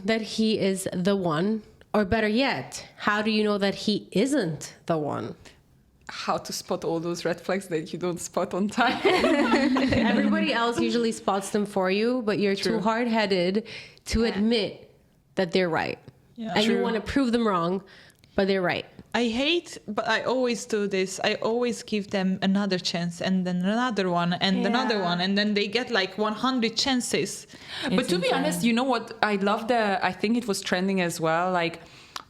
that he is the one? Or better yet, how do you know that he isn't the one? How to spot all those red flags that you don't spot on time. Everybody else usually spots them for you, but you're too hard-headed to admit that they're right. Yeah. And you want to prove them wrong, but they're right. I hate, but I always do this. I always give them another chance and then another one and another one. And then they get like 100 chances. But to be honest, you know what? I think it was trending as well. Like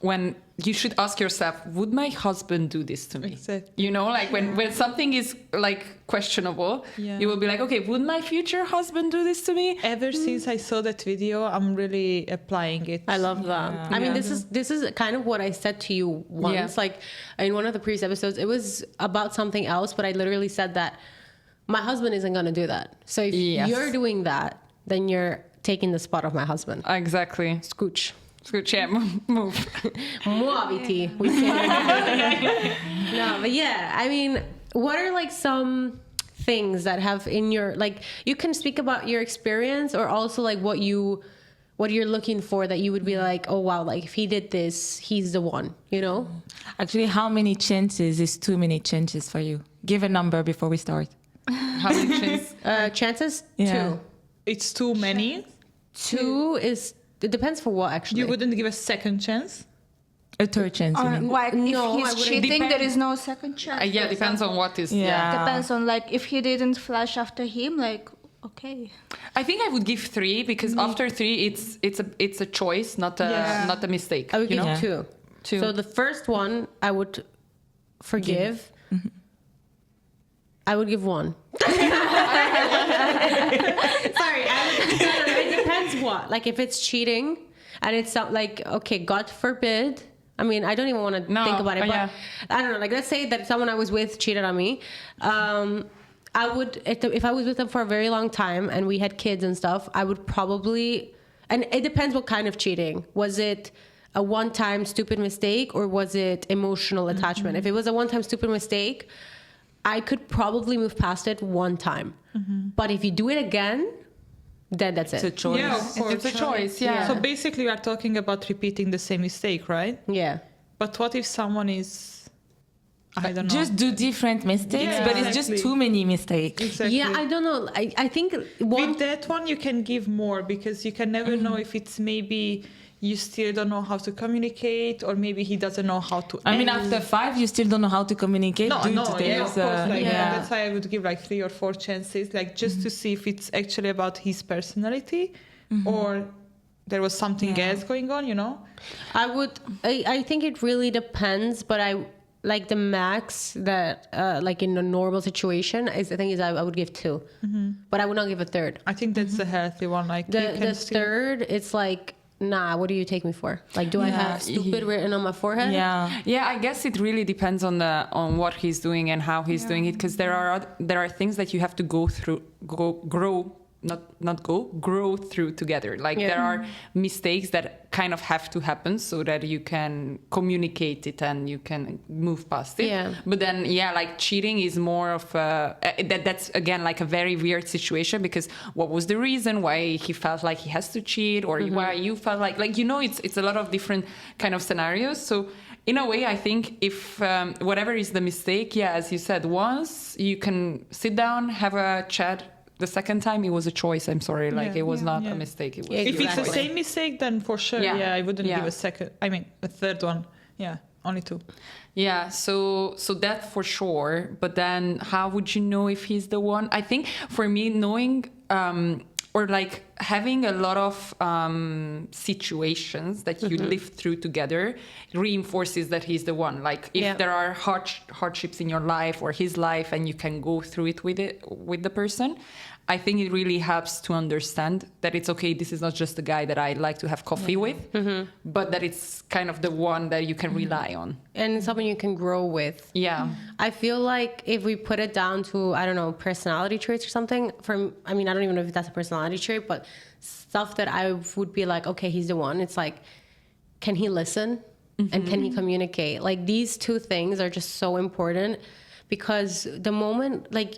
when you should ask yourself, would my husband do this to me? Exactly. You know, like when something is like questionable, you will be like, okay, would my future husband do this to me? Ever since I saw that video, I'm really applying it. I love that. Yeah. I mean, this is kind of what I said to you once. Like in one of the previous episodes, it was about something else, but I literally said that my husband isn't going to do that. So if you're doing that, then you're taking the spot of my husband. Exactly. Scooch. Scooch, yeah, move. Muoviti. We say. No, but yeah, I mean, what are like some things that have in your, like, you can speak about your experience or also like what you're looking for that you would be like, oh wow, like if he did this, he's the one, you know? Actually, how many chances is too many chances for you? Give a number before we start. How many chances? Chances? Yeah. 2. It's too many. 2 is, it depends for what actually. You wouldn't give a second chance? A third chance, you mean? Like No, I if he's wouldn't. cheating, there is no second chance. Yeah, depends on what is. Yeah. Depends on like if he didn't flash after him, like okay. I think I would give 3 because after 3, it's a choice, not a mistake. I would you give know? 2. 2. So the first one I would forgive. I would give 1. Sorry, it depends what. Like if it's cheating and it's like, okay, God forbid. I mean, I don't even want to think about it, but I don't know. Like let's say that someone I was with cheated on me. I would, if I was with them for a very long time and we had kids and stuff, I would probably, and it depends what kind of cheating. Was it a one-time stupid mistake or was it emotional attachment? If it was a one-time stupid mistake, I could probably move past it one time. But if you do it again, then that's it. It's a choice. Yeah, of course. It's a choice, yeah. So basically we are talking about repeating the same mistake, right? Yeah. But what if someone is, I don't know. Just do different mistakes, but it's just too many mistakes. Exactly. Yeah, I don't know. I think With that one, you can give more because you can never know if it's maybe you still don't know how to communicate or maybe he doesn't know how to I mean, end. after 5, you still don't know how to communicate. No, due to yeah, of this, course. Like, yeah. That's why I would give like 3 or 4 chances, like just to see if it's actually about his personality or there was something else going on, you know? I think it really depends, but I like the max that like in a normal situation I would give 2, but I would not give a third. I think that's the healthy one. Like The third, it's like, nah, what do you take me for? Like, do I have stupid written on my forehead? Yeah, I guess it really depends on what he's doing and how he's doing it, because there are things that you have to grow through together. Like there are mistakes that kind of have to happen so that you can communicate it and you can move past it. Yeah. But then, like cheating is more of that's again like a very weird situation, because what was the reason why he felt like he has to cheat, or why you felt like, you know, it's a lot of different kind of scenarios. So in a way, I think if whatever is the mistake, as you said, once you can sit down, have a chat. The second time it was a choice. I'm sorry, like it was not a mistake. It was if it's the same mistake, then for sure, I wouldn't give a third one. Yeah, only 2. Yeah, so that for sure. But then how would you know if he's the one? I think for me, knowing or like having a lot of situations that you live through together reinforces that he's the one. Like if there are hardships in your life or his life and you can go through it with the person, I think it really helps to understand that it's okay. This is not just a guy that I like to have coffee with, but that it's kind of the one that you can rely on. And someone you can grow with. Yeah. I feel like if we put it down to, I don't know, personality traits or something, I mean, I don't even know if that's a personality trait, but stuff that I would be like, okay, he's the one. It's like, can he listen? And can he communicate? Like these 2 things are just so important, because the moment, like,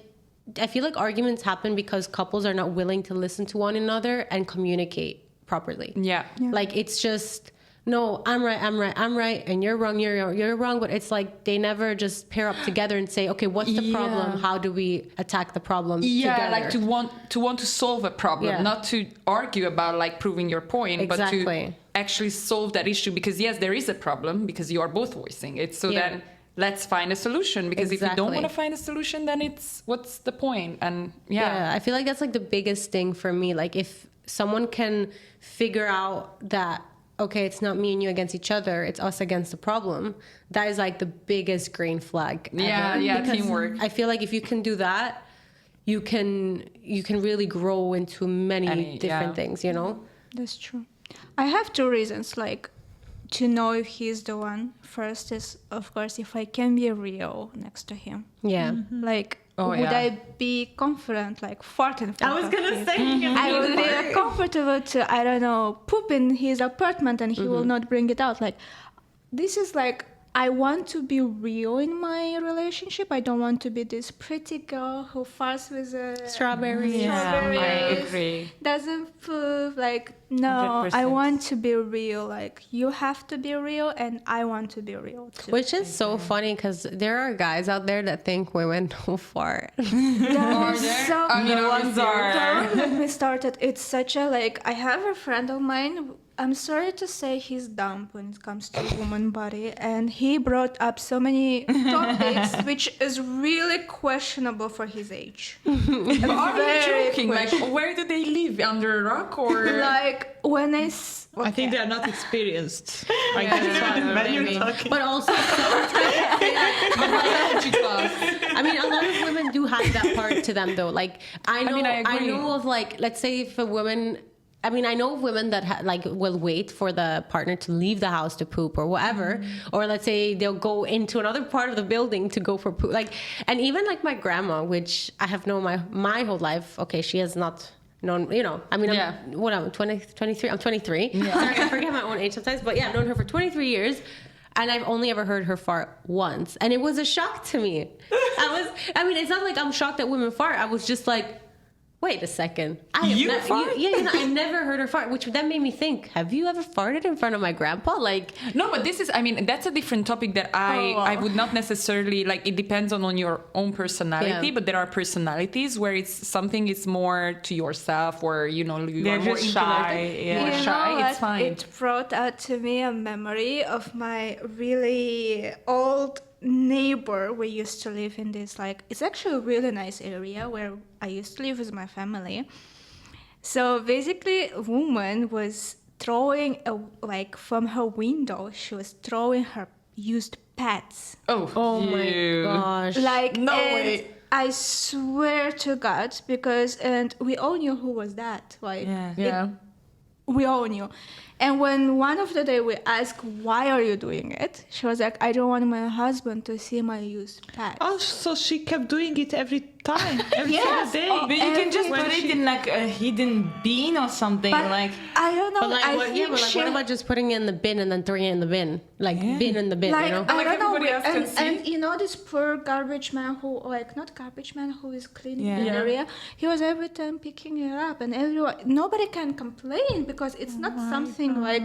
I feel like arguments happen because couples are not willing to listen to one another and communicate properly. Yeah. Like it's just, no, I'm right, and you're wrong, you're wrong. But it's like they never just pair up together and say, okay, what's the problem? How do we attack the problem together? Like to want to solve a problem, not to argue about like proving your point, but to actually solve that issue. Because yes, there is a problem because you are both voicing it. So then let's find a solution. Because if you don't want to find a solution, then it's what's the point? And I feel like that's like the biggest thing for me. Like if someone can figure out that, okay, it's not me and you against each other, it's us against the problem, that is like the biggest green flag ever. Because teamwork. I feel like if you can do that, you can really grow into many different things, you know? That's true. I have two reasons, like, to know if he's the one. First is, of course, if I can be real next to him. Yeah. Like, would I be confident, like, fart in front I was of gonna him? say, I would be comfortable to, I don't know, poop in his apartment and he will not bring it out. Like, this is like, I want to be real in my relationship. I don't want to be this pretty girl who farts with a strawberries. strawberries. I agree. Doesn't poop. Like, no, 100%. I want to be real. Like, you have to be real and I want to be real too. Which is so funny because there are guys out there that think women don't fart. So, The ones are. don't get me started. It's such a, like, I have a friend of mine, I'm sorry to say he's dumb when it comes to woman body, and he brought up so many topics which is really questionable for his age. Are you Very joking? Like, where do they live? Under a rock or? Like, when I think they are not experienced. Like, that's why when you're talking. But also sometimes biology class. I mean, a lot of women do have that part to them, though. Like, I agree. know of, like, let's say if a woman, I mean, I know of women that like will wait for the partner to leave the house to poop or whatever, or let's say they'll go into another part of the building to go for poop. Like, and even like my grandma, which I have known my whole life. Okay, she has not known, you know. I mean, I'm 23. I'm 23. Sorry, I forget my own age sometimes. But yeah, I've known her for 23 years. And I've only ever heard her fart once. And it was a shock to me. I mean, it's not like I'm shocked that women fart. I was just like, wait a second. I've never heard her fart, which then made me think, have you ever farted in front of my grandpa? Like, no, but this is, I mean, that's a different topic that I would not necessarily, like, it depends on your own personality, but there are personalities where it's something is more to yourself, or, you know, you are more shy. More shy, it's fine. It brought out to me a memory of my really old neighbor. We used to live in this, like, it's actually a really nice area where I used to live with my family. So basically, a woman was throwing like from her window, she was throwing her used pads. oh my gosh. Like, No and way. I swear to God, and we all knew who was that. Like, we all knew. And when one of the day we asked, why are you doing it? She was like, I don't want my husband to see my used pads. Oh, so she kept doing it every time, every single day. But you can just put it in like a hidden bin or something. But like, I don't know. But like, I what, think what about just putting it in the bin and then throwing it in the bin? Like, bin in the bin, like, you know? I Like don't know. everybody else can see. And you know this poor garbage man who, like, not garbage man who is cleaning the Yeah. area. He was every time picking it up, and nobody can complain because it's not something like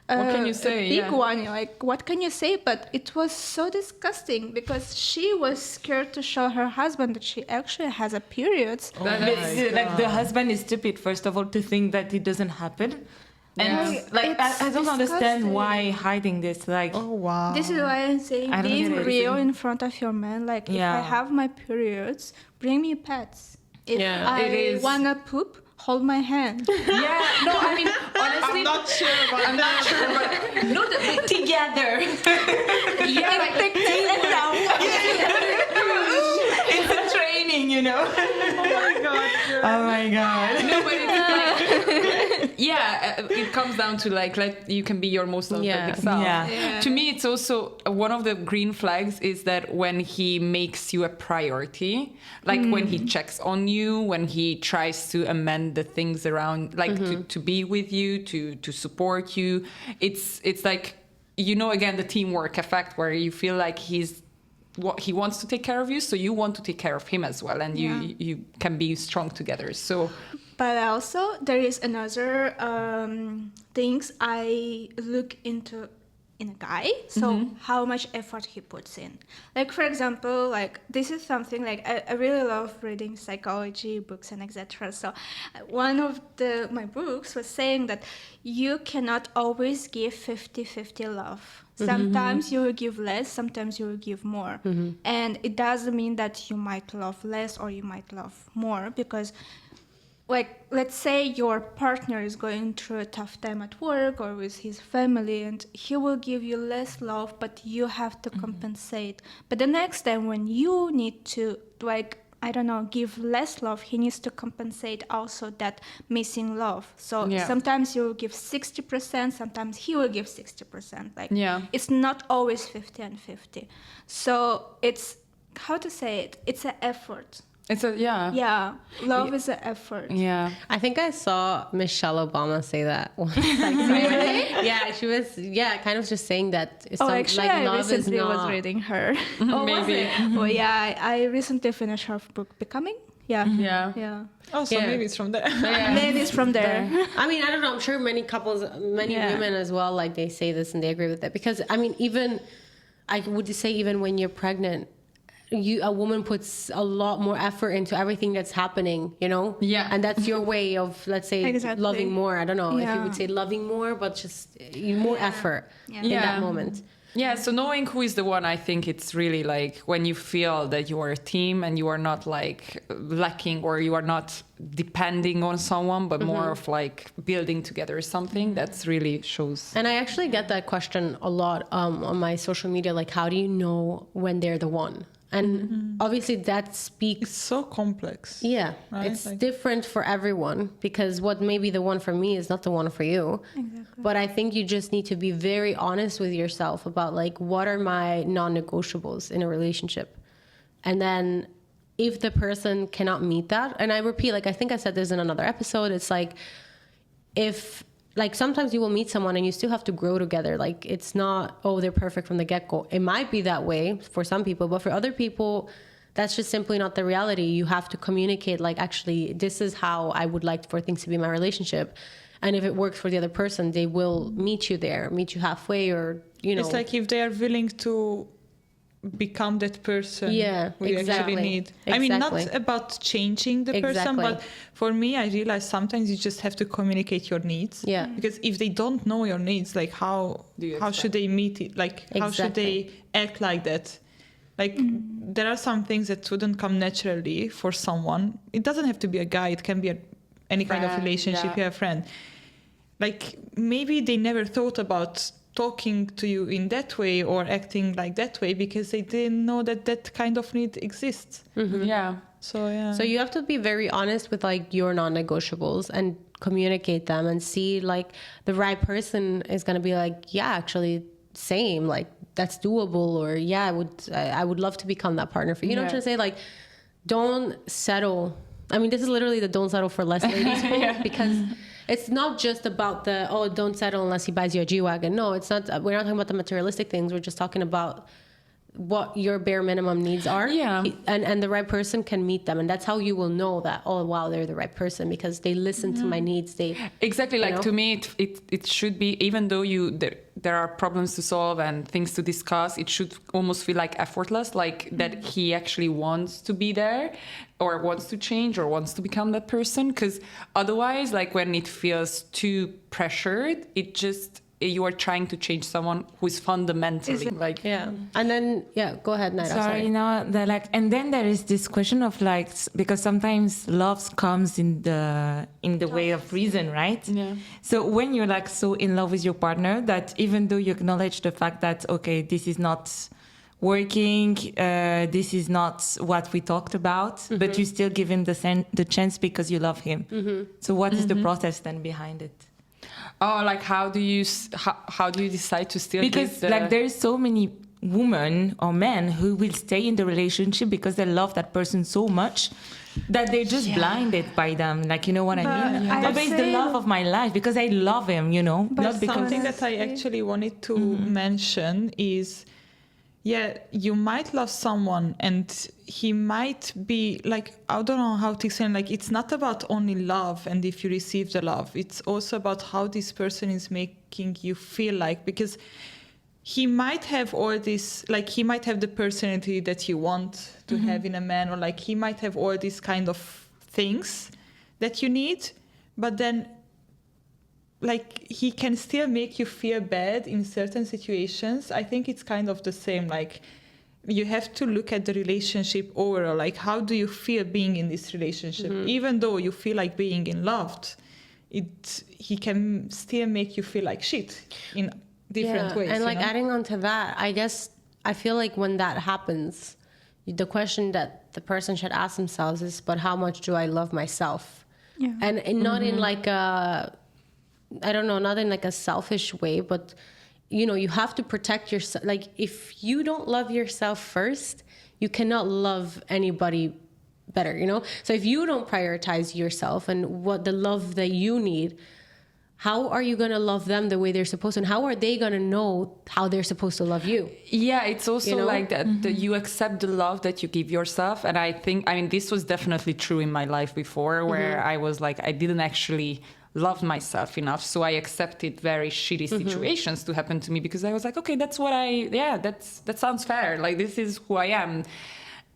What can you say? a big Yeah. one. Like, what can you say? But it was so disgusting because she was scared to show her husband that she actually has a periods. like the husband is stupid, first of all, to think that it doesn't happen. And Yeah. like, I don't understand disgusting. why hiding this. Like, Oh, wow. This is why I'm saying I don't being get it. real in front of your man. Like, if I Yeah. have my periods, bring me pets. If I it is. wanna poop, hold my hand. Yeah, no, I mean, honestly, I'm not sure about I'm not sure, but no, together. yeah, like, It's a training, you know. Oh my god. no, but it's like, it comes down to like you can be your most authentic self. Yeah. To me, it's also one of the green flags is that when he makes you a priority, like when he checks on you, when he tries to amend the things around, like to be with you, to support you. It's like, you know, again, the teamwork effect where you feel like he wants to take care of you, so you want to take care of him as well, and you can be strong together. So But also there is another things I look into in a guy. So how much effort he puts in. Like for example, like this is something like I really love reading psychology books and etc. So one of my books was saying that you cannot always give 50-50 love. Sometimes you will give less, sometimes you will give more. And it doesn't mean that you might love less or you might love more, because like, let's say your partner is going through a tough time at work or with his family, and he will give you less love, but you have to compensate. But the next time when you need to, like, I don't know, give less love, he needs to compensate also that missing love. So sometimes you will give 60%, sometimes he will give 60%. Like, it's not always 50 and 50. So it's, how to say it? It's an effort. It's a love is an effort. I think I saw Michelle Obama say that once. Like, really? Yeah, she was kind of just saying that. Actually, like, I love recently is not... was reading her. Maybe. Oh yeah, I recently finished her book Becoming. Oh, so maybe it's from there. Maybe it's from there. I mean, I don't know. I'm sure many couples, many women as well, like they say this and they agree with it. Because I mean, I would say even when you're pregnant, a woman puts a lot more effort into everything that's happening, you know? Yeah. And that's your way of, let's say, Exactly. loving more. I don't know if you would say loving more, but just more effort in that moment. Yeah, so knowing who is the one, I think it's really like when you feel that you are a team and you are not like lacking or you are not depending on someone, but more of like building together something, that's really shows. And I actually get that question a lot on my social media, like how do you know when they're the one? And obviously that speaks... It's so complex. Yeah, right? it's different for everyone because what may be the one for me is not the one for you. Exactly. But I think you just need to be very honest with yourself about like, what are my non-negotiables in a relationship? And then if the person cannot meet that, and I repeat, like I think I said this in another episode, it's like, if... Like sometimes you will meet someone and you still have to grow together. Like it's not, oh, they're perfect from the get-go. It might be that way for some people, but for other people, that's just simply not the reality. You have to communicate like, actually, this is how I would like for things to be in my relationship. And if it works for the other person, they will meet you there, meet you halfway or, you know. It's like if they are willing to become that person we actually need. I mean, not about changing the person, but for me, I realize sometimes you just have to communicate your needs. Yeah. Because if they don't know your needs, like how should they meet it? Like how should they act like that? Like there are some things that wouldn't come naturally for someone. It doesn't have to be a guy. It can be any kind of relationship. You have a friend. Like maybe they never thought about talking to you in that way or acting like that way because they didn't know that kind of need exists. So you have to be very honest with like your non-negotiables and communicate them and see like the right person is going to be like, yeah, actually same, like that's doable, or I would love to become that partner for you. You know what I'm trying to say? Like, don't settle. I mean, this is literally the don't settle for less ladies quote because it's not just about don't settle unless he buys you a G-Wagon. No, it's not. We're not talking about the materialistic things. We're just talking about what your bare minimum needs are. Yeah. And the right person can meet them. And that's how you will know that, oh, wow, they're the right person because they listen to my needs. Exactly. Like to me, it should be, even though there are problems to solve and things to discuss, it should almost feel like effortless, like that he actually wants to be there or wants to change or wants to become that person. Because otherwise, like when it feels too pressured, you are trying to change someone who is fundamentally like... Yeah. And then, go ahead, Naira. Sorry, and then there is this question of like, because sometimes love comes in the way of reason, right? Yeah. So when you're like so in love with your partner that even though you acknowledge the fact that, okay, this is not working, this is not what we talked about, but you still give him the chance because you love him. So what is the process then behind it? Oh, like how do you decide to still because like there's so many women or men who will stay in the relationship because they love that person so much that they're just blinded by them, like, you know what I mean? But it's the love of my life because I love him, you know. But something that I actually wanted to mention is yeah, you might love someone and he might be like, I don't know how to explain, like it's not about only love and if you receive the love, it's also about how this person is making you feel like, because he might have all this, like he might have the personality that you want to have in a man, or like he might have all these kind of things that you need, but then like he can still make you feel bad in certain situations. I think it's kind of the same, like you have to look at the relationship overall, like how do you feel being in this relationship? Even though you feel like being in love, he can still make you feel like shit in different ways. And like you know? adding on to that, I guess I feel like when that happens, the question that the person should ask themselves is, but how much do I love myself? Yeah. And not in like a, I don't know, not in like a selfish way, but you know, you have to protect yourself. Like if you don't love yourself first, you cannot love anybody better, you know? So if you don't prioritize yourself and what the love that you need, how are you going to love them the way they're supposed to? And how are they going to know how they're supposed to love you? Yeah, it's also, you know, like that, that you Mm-hmm. accept the love that you give yourself. And I think, I mean, this was definitely true in my life before, where Mm-hmm. I was like, I didn't actually love myself enough. So I accepted very shitty Mm-hmm. situations to happen to me because I was like, okay, that's what that sounds fair. Like, this is who I am.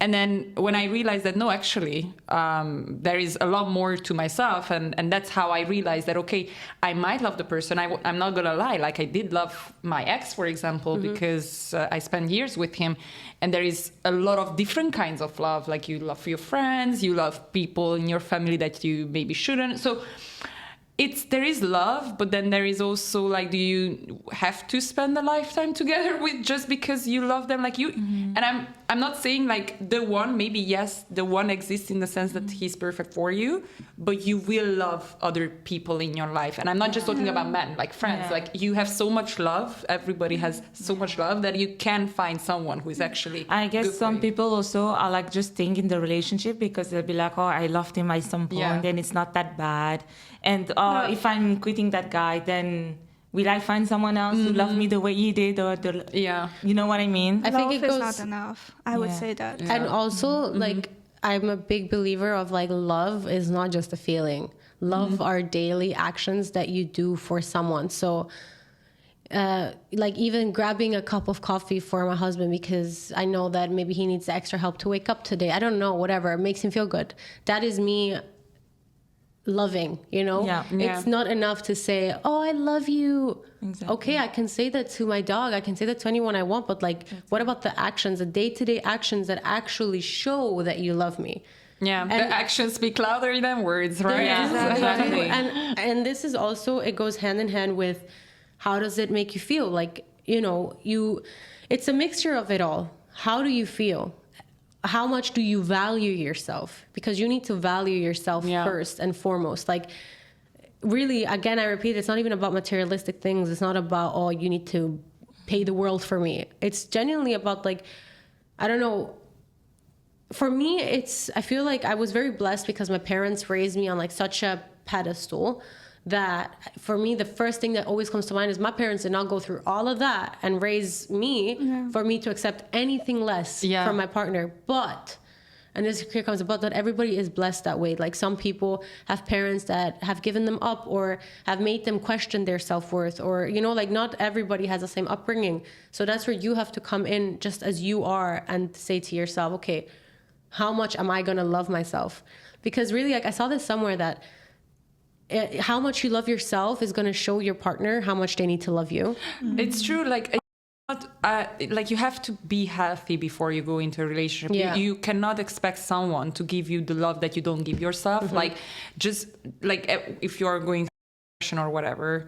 And then when I realized that, no, actually, there is a lot more to myself. And that's how I realized that, okay, I might love the person. I'm not going to lie. Like I did love my ex, for example, because I spent years with him. And there is a lot of different kinds of love. Like you love your friends, you love people in your family that you maybe shouldn't. So there is love, but then there is also like, do you have to spend a lifetime together with just because you love them like you? And I'm not saying like the one, maybe yes, the one exists in the sense that he's perfect for you, but you will love other people in your life. And I'm not just talking about men, like friends. Like you have so much love. Everybody has so much love that you can find someone who is actually. I guess some people also are like just staying in the relationship because they'll be like, oh, I loved him at some point and it's not that bad. And if I'm quitting that guy, then will I find someone else who love me the way he did? Or you know what I mean? I think Love it goes, is not enough. I would say that. and also like I'm a big believer of like love is not just a feeling. Love are daily actions that you do for someone. So like even grabbing a cup of coffee for my husband because I know that maybe he needs the extra help to wake up today. I don't know, whatever. It makes him feel good. That is me loving, you know? It's not enough to say, oh, I love you. Exactly. Okay, I can say that to my dog. I can say that to anyone I want. But like, what about the actions, the day-to-day actions that actually show that you love me? Yeah, and the actions speak louder than words, right? Yeah, exactly. And this is also, it goes hand in hand with how does it make you feel? Like, you know, it's a mixture of it all. How do you feel? How much do you value yourself? Because you need to value yourself first and foremost. Like, really, again, I repeat, it's not even about materialistic things. It's not about, oh, you need to pay the world for me. It's genuinely about, like, I don't know. For me, I feel like I was very blessed because my parents raised me on, like, such a pedestal that for me, the first thing that always comes to mind is my parents did not go through all of that and raise me for me to accept anything less from my partner. But, and this here comes about, not everybody is blessed that way. Like some people have parents that have given them up or have made them question their self-worth, or, you know, like not everybody has the same upbringing. So that's where you have to come in just as you are and say to yourself, okay, how much am I going to love myself? Because really, like I saw this somewhere that how much you love yourself is going to show your partner how much they need to love you. It's true. Like, like you have to be healthy before you go into a relationship. You cannot expect someone to give you the love that you don't give yourself. Like, just like if you're going through or whatever,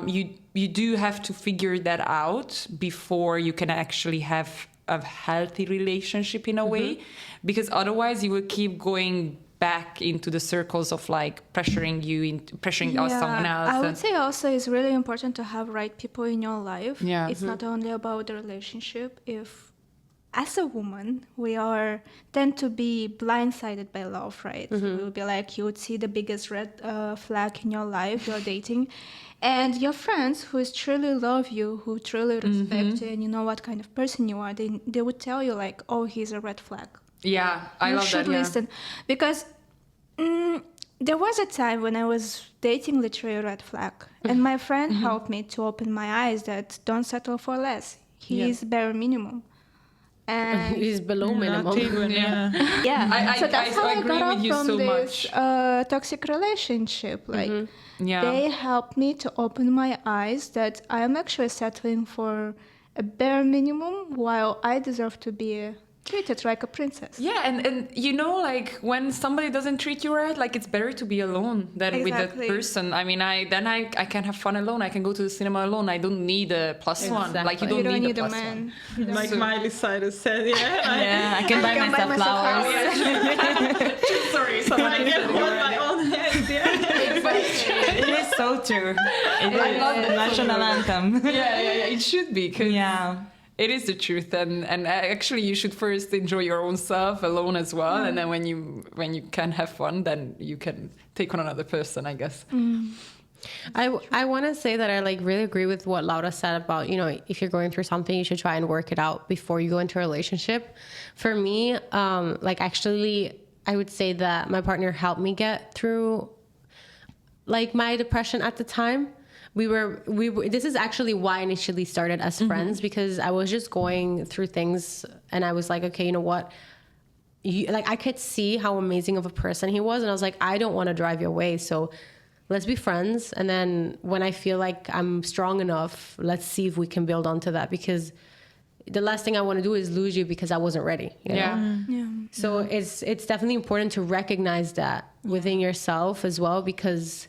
you do have to figure that out before you can actually have a healthy relationship in a way, because otherwise you will keep going back into the circles of like pressuring someone else. I would say also it's really important to have right people in your life. Yeah. It's not only about the relationship. If as a woman, we tend to be blindsided by love, right? We will be like, you would see the biggest red flag in your life, you're dating, and your friends who truly love you, who truly respect you, and you know what kind of person you are, they would tell you like, oh, he's a red flag. Yeah, I love that. You should listen. Because there was a time when I was dating literally a red flag, and my friend helped me to open my eyes that don't settle for less. He is bare minimum. And he's below minimum. Even, yeah. So that's how I got out from so this toxic relationship. Like, they helped me to open my eyes that I am actually settling for a bare minimum while I deserve to be treated like a princess. Yeah, and you know, like when somebody doesn't treat you right, like it's better to be alone than with that person. I mean, I can have fun alone. I can go to the cinema alone. I don't need a plus one. Like you don't need a plus one. Like Miley Cyrus said, I can buy myself flowers. Sorry, someone I can hold my own hand. It is so true. I love the national anthem. Yeah. It should be. It is the truth, and actually you should first enjoy your own self alone as well, and then when you can have fun, then you can take on another person, I guess. I want to say that I like really agree with what Laura said about, you know, if you're going through something, you should try and work it out before you go into a relationship. For me, like actually, I would say that my partner helped me get through like my depression at the time. We were this is actually why I initially started as friends, because I was just going through things and I was like, okay, you know what? I could see how amazing of a person he was. And I was like, I don't want to drive you away. So let's be friends. And then when I feel like I'm strong enough, let's see if we can build onto that, because the last thing I want to do is lose you because I wasn't ready. You know? So it's definitely important to recognize that within yourself as well, because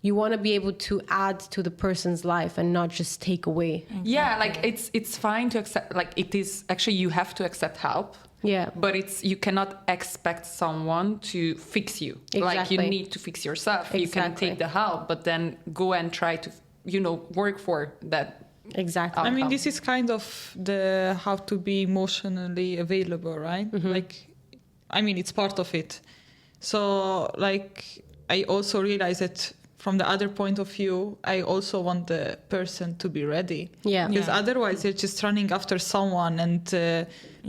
you want to be able to add to the person's life and not just take away. Yeah, like it's fine to accept, like it is actually, you have to accept help. Yeah. But you cannot expect someone to fix you. Exactly. Like you need to fix yourself. Exactly. You can take the help, but then go and try to, work for that. Exactly. I mean, this is kind of the how to be emotionally available, right? Like, I mean, it's part of it. So, like, I also realize that from the other point of view, I also want the person to be ready. Yeah. Because otherwise you're just running after someone and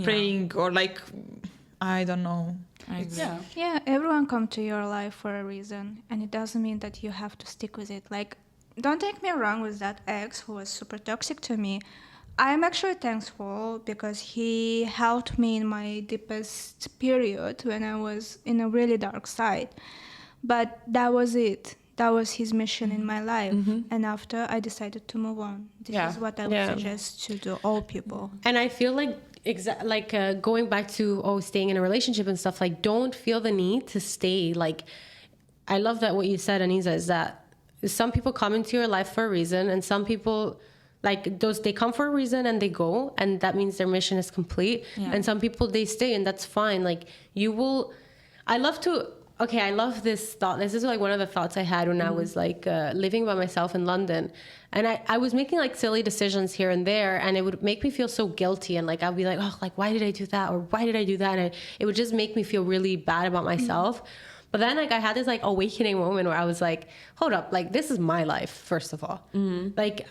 praying or like, I don't know. Yeah, everyone come to your life for a reason, and it doesn't mean that you have to stick with it. Like, don't take me wrong with that ex who was super toxic to me. I'm actually thankful because he helped me in my deepest period when I was in a really dark side. But that was it. That was his mission in my life. And after, I decided to move on. This is what I would suggest to do all people. And I feel like going back to staying in a relationship and stuff, like don't feel the need to stay. Like, I love that what you said, Anisa, is that some people come into your life for a reason, and some people they come for a reason and they go, and that means their mission is complete. And some people, they stay, and that's fine. Like I love this thought. This is like one of the thoughts I had when I was like living by myself in London, and I was making like silly decisions here and there, and it would make me feel so guilty, and like I'd be like, oh, like why did I do that, or why did I do that, and it would just make me feel really bad about myself. But then like I had this like awakening moment where I was like, hold up, like this is my life, first of all. Like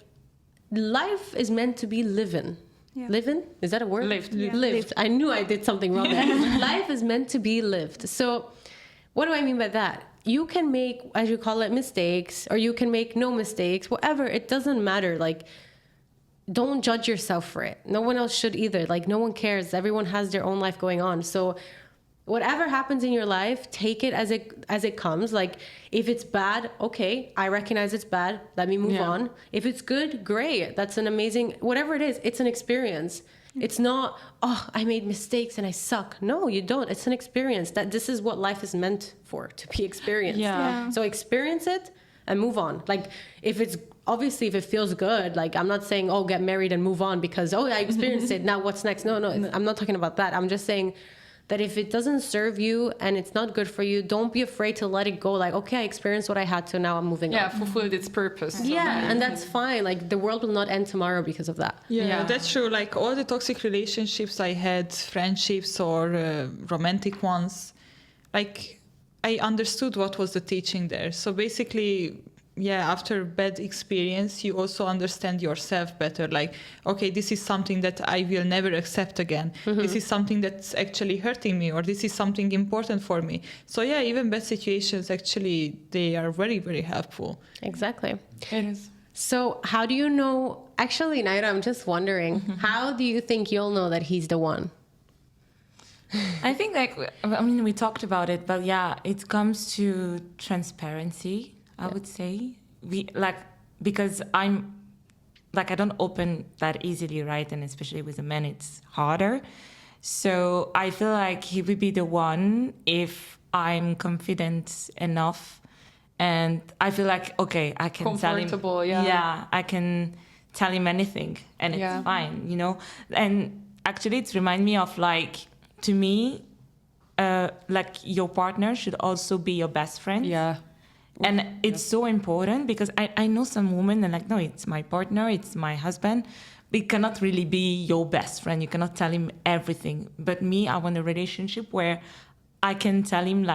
life is meant to be living. Living? Is that a word? Lived. I knew I did something wrong there. Life is meant to be lived. So what do I mean by that? You can make, as you call it, mistakes, or you can make no mistakes, whatever. It doesn't matter. Like, don't judge yourself for it. No one else should either. Like, no one cares. Everyone has their own life going on. So whatever happens in your life, take it as it comes. Like, if it's bad, okay, I recognize it's bad. Let me move on. If it's good, great. That's an amazing, whatever it is, it's an experience. It's not, oh, I made mistakes and I suck. No, you don't. It's an experience. This is what life is meant for, to be experienced. So experience it and move on. Like, if it feels good, like, I'm not saying, get married and move on because, I experienced it. Now what's next? No, I'm not talking about that. I'm just saying that if it doesn't serve you and it's not good for you, don't be afraid to let it go. Like, okay, I experienced what I had to, now I'm moving on. Fulfilled its purpose. So and that's fine. Like, the world will not end tomorrow because of that. Yeah, that's true. Like, all the toxic relationships I had, friendships or romantic ones, like, I understood what was the teaching there. So basically, after bad experience, you also understand yourself better. Like, okay, this is something that I will never accept again. This is something that's actually hurting me, or this is something important for me. So even bad situations, actually, they are very, very helpful. Exactly. It is. So how do you know, actually, Naira, I'm just wondering, how do you think you'll know that he's the one? I think, we talked about it, but it comes to transparency. I would say because I don't open that easily, right? And especially with a man, it's harder. So I feel like he would be the one if I'm confident enough, and I feel like, okay, I can tell him. Comfortable, I can tell him anything, and it's fine, you know. And actually, it reminds me of to me, your partner should also be your best friend. Yeah. And it's so important because I know some women are like, no, it's my partner, it's my husband. It cannot really be your best friend. You cannot tell him everything. But me, I want a relationship where I can tell him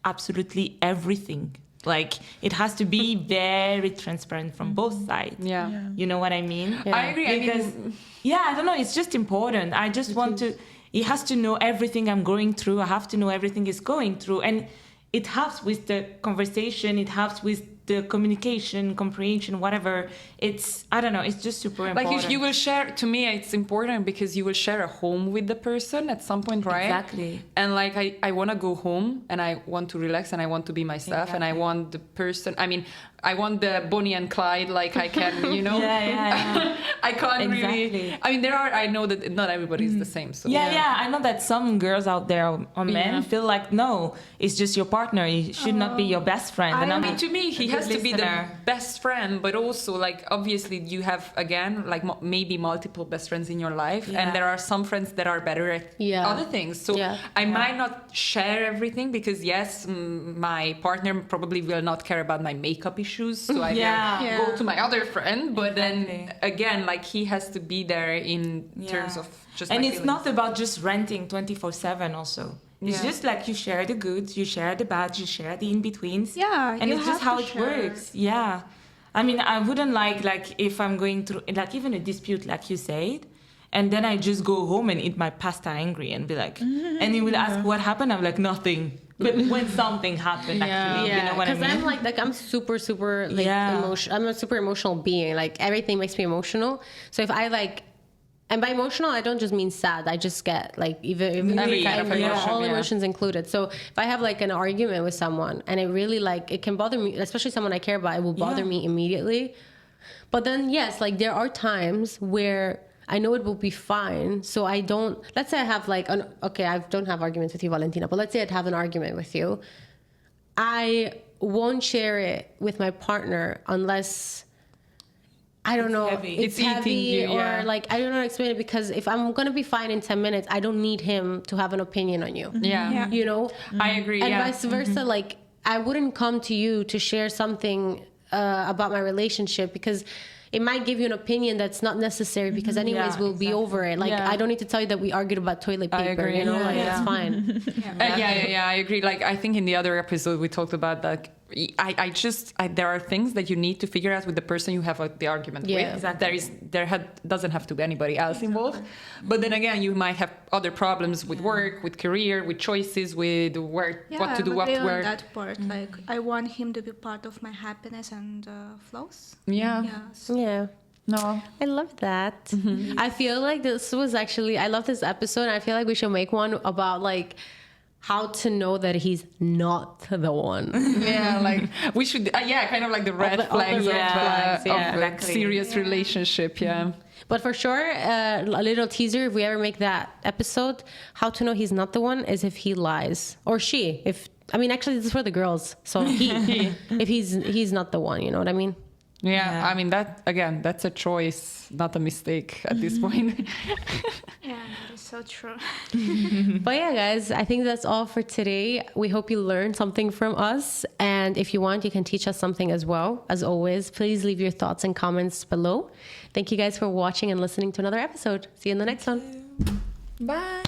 absolutely everything. Like, it has to be very transparent from both sides. Yeah. You know what I mean? Yeah. I agree. Because, I don't know. It's just important. I just want to, he has to know everything I'm going through. I have to know everything he's going through. And it helps with the conversation. It helps with the communication, comprehension, whatever. It's, I don't know, it's just super important. Like, if you will share, to me, it's important because you will share a home with the person at some point, right? Exactly. And I want to go home and I want to relax and I want to be myself and I want the person, I want the Bonnie and Clyde, I can, you know? I can't really. I know that not everybody is the same. So. I know that some girls out there or men feel like, no, it's just your partner. He should not be your best friend. To me, he has to be the best friend, but also obviously you have again maybe multiple best friends in your life, and there are some friends that are better at other things. So I might not share everything because my partner probably will not care about my makeup issues. So I go to my other friend, but then again, he has to be there in terms of just. And it's feelings. not about just renting 24/7. Also, it's just you share the goods, you share the bads, you share the in betweens. Yeah, and it's just how it works. Yeah, I wouldn't like if I'm going through even a dispute, like you said. And then I just go home and eat my pasta angry and be like, and he will ask what happened. I'm like, nothing. But when something happened, actually, you know what I mean? Because I'm super emotional. I'm a super emotional being. Everything makes me emotional. So if I and by emotional, I don't just mean sad. I just get even every kind of emotion, all emotions included. So if I have an argument with someone and it really it can bother me, especially someone I care about, it will bother me immediately. But then yes, there are times where I know it will be fine. So I don't, let's say I have I don't have arguments with you, Valentina, but let's say I'd have an argument with you. I won't share it with my partner unless, I don't know, it's heavy you, or I don't know how to explain it, because if I'm going to be fine in 10 minutes, I don't need him to have an opinion on you. Yeah. You know? I agree. And vice versa, I wouldn't come to you to share something about my relationship because it might give you an opinion that's not necessary because anyways we'll be over it. I don't need to tell you that we argued about toilet paper. I agree. You know, it's fine. I agree. I think in the other episode we talked about that. There are things that you need to figure out with the person you have the argument with. Exactly. Doesn't have to be anybody else involved. But then again, you might have other problems with work, with career, with choices, with where what to do, what to wear. That part, I want him to be part of my happiness and flows. Yeah. No, I love that. I feel like this was actually, I love this episode. I feel like we should make one about how to know that he's not the one. We should, kind of the red flags of a serious relationship, But for sure, a little teaser, if we ever make that episode, how to know he's not the one is if he lies. Or she. Actually, this is for the girls. So if he's not the one, you know what I mean? Yeah, I mean, that's a choice, not a mistake at this point. Yeah, that is so true. But yeah, guys, I think that's all for today. We hope you learned something from us. And if you want, you can teach us something as well. As always, please leave your thoughts and comments below. Thank you guys for watching and listening to another episode. See you in the next one. Bye.